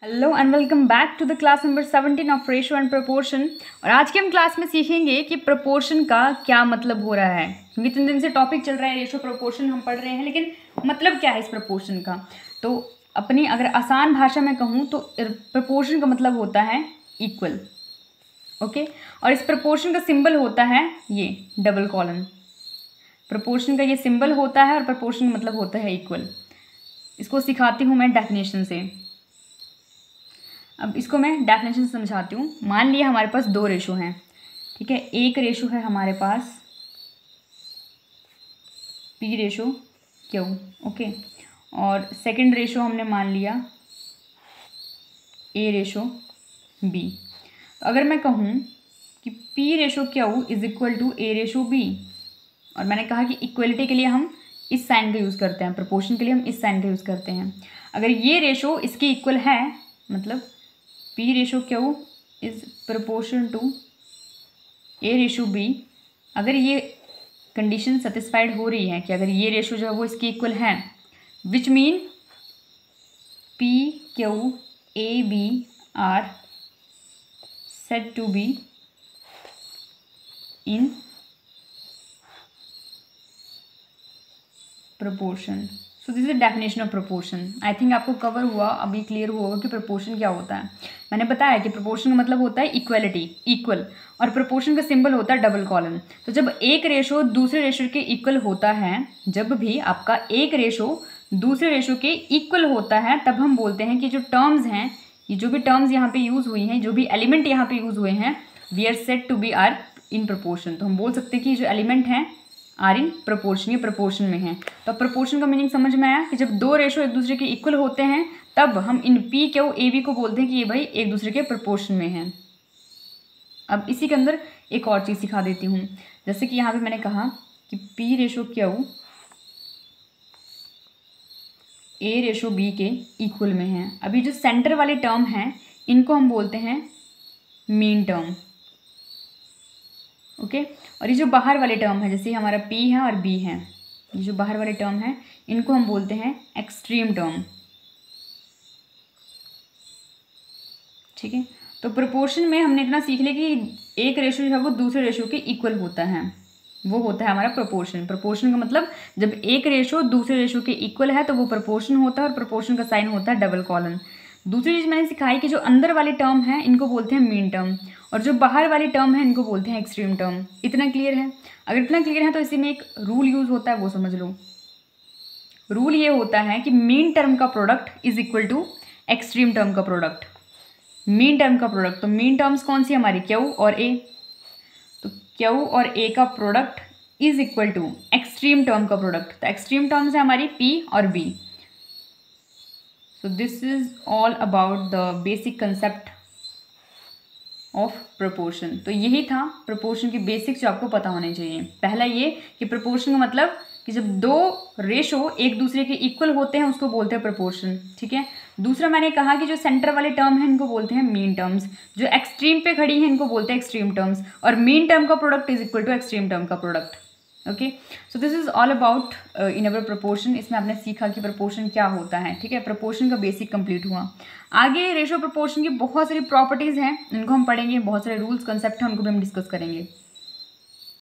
Hello and welcome back to the class number 17 of ratio and proportion. और आज के हम क्लास में सीखेंगे कि प्रोपोर्शन का क्या मतलब हो रहा है, क्योंकि 3 दिन से टॉपिक चल रहा है रेशो प्रोपोर्शन हम पढ़ रहे हैं, लेकिन मतलब क्या है इस प्रोपोर्शन का। तो अपनी अगर आसान भाषा में कहूँ तो प्रोपोर्शन का मतलब होता है इक्वल। ओके, और इस प्रोपोर्शन का सिंबल होता है ये डबल कॉलन। प्रोपोर्शन का ये सिंबल होता है और प्रोपोर्शन का मतलब होता है इक्वल। इसको सिखाती हूँ मैं डेफिनेशन से। अब इसको मैं डेफिनेशन समझाती हूँ। मान लिया हमारे पास 2 रेशो हैं, ठीक है। एक रेशो है हमारे पास P रेशो Q, ओके, और सेकंड रेशो हमने मान लिया A रेशो B। अगर मैं कहूँ कि P ratio Q is equal to A ratio B, और मैंने कहा कि इक्वलिटी के लिए हम इस साइन का यूज़ करते हैं, प्रोपोर्शन के लिए हम इस साइन का यूज़ करते हैं। अगर ये रेशो इसके इक्वल है, मतलब P ratio Q is proportion to A ratio B, अगर ये कंडीशन सेटिस्फाइड हो रही है कि अगर ये रेशो जो है वो इसके इक्वल है, which mean P Q A B are said to be in proportion. So this is definition of proportion. I think आपको कवर हुआ, अभी क्लियर हुआ होगा कि प्रोपोर्शन क्या होता है। मैंने बताया कि प्रोपोर्शन का मतलब होता है इक्वलिटी, इक्वल, और प्रोपोर्शन का सिंबल होता है डबल कॉलन। तो जब एक रेशो दूसरे रेशो के इक्वल होता है, जब भी आपका एक रेशो दूसरे रेशो के इक्वल होता है, तब हम बोलते हैं कि जो टर्म्स हैं, ये जो भी टर्म्स यहाँ पे यूज़ हुई हैं, जो भी एलिमेंट यहाँ पे यूज़ हुए हैं, we are said to be are in proportion. तो हम बोल सकते हैं कि जो एलिमेंट हैं आर इन प्रोपोर्शन, ये प्रोपोर्शन में है। तो प्रोपोर्शन का मीनिंग समझ में आया कि जब 2 रेशो एक दूसरे के इक्वल होते हैं, तब हम इन P Q A B को बोलते हैं कि ये भाई एक दूसरे के प्रोपोर्शन में हैं। अब इसी के अंदर एक और चीज़ सिखा देती हूँ। जैसे कि यहाँ पे मैंने कहा कि P ratio Q A ratio B के इक्वल में है। अभी जो सेंटर वाले टर्म हैं, इनको हम बोलते हैं मीन टर्म, ओके। और ये जो बाहर वाले टर्म है, जैसे हमारा P है और B है, ये जो बाहर वाले टर्म है, इनको हम बोलते हैं एक्सट्रीम टर्म, ठीक है। तो प्रोपोर्शन में हमने इतना सीख लिया कि एक रेशो जो है वो दूसरे रेशो के इक्वल होता है, वो होता है हमारा प्रोपोर्शन। प्रोपोर्शन का मतलब जब एक रेशो दूसरे रेशो के इक्वल है तो वो प्रोपोर्शन होता है, और प्रोपोर्शन का साइन होता है डबल कॉलन। दूसरी चीज़ मैंने सिखाई कि जो अंदर वाले टर्म हैं इनको बोलते हैं मीन टर्म, और जो बाहर वाली टर्म है इनको बोलते हैं एक्सट्रीम टर्म। इतना क्लियर है? अगर इतना क्लियर है तो इसी में एक रूल यूज़ होता है, वो समझ लो। रूल ये होता है कि मीन टर्म का product is equal to extreme term का प्रोडक्ट। मीन टर्म का प्रोडक्ट, तो मीन टर्म्स कौन सी हमारी Q और A, तो Q और A का product is equal to extreme term का प्रोडक्ट। तो एक्सट्रीम टर्म्स है हमारी P और B। So this is all about the basic concept of proportion. तो यही था प्रोपोर्शन की बेसिक्स जो आपको पता होने चाहिए। पहला ये कि प्रोपोर्शन का मतलब कि जब 2 रेशो एक दूसरे के इक्वल होते हैं उसको बोलते हैं प्रोपोर्शन, ठीक है। दूसरा मैंने कहा कि जो सेंटर वाले टर्म हैं इनको बोलते हैं मीन टर्म्स, जो एक्सट्रीम पे खड़ी हैं इनको बोलते हैं एक्सट्रीम टर्म्स, और मीन टर्म का product is equal to extreme term का product, okay. So this is all about in our proportion. इसमें आपने सीखा कि प्रोपोर्शन क्या होता है, ठीक है। प्रोपोर्शन का बेसिक कंप्लीट हुआ। आगे रेशो प्रोपोर्शन की बहुत सारी प्रॉपर्टीज़ हैं, इनको हम पढ़ेंगे, बहुत सारे रूल्स कंसेप्ट हैं, उनको भी हम डिस्कस करेंगे।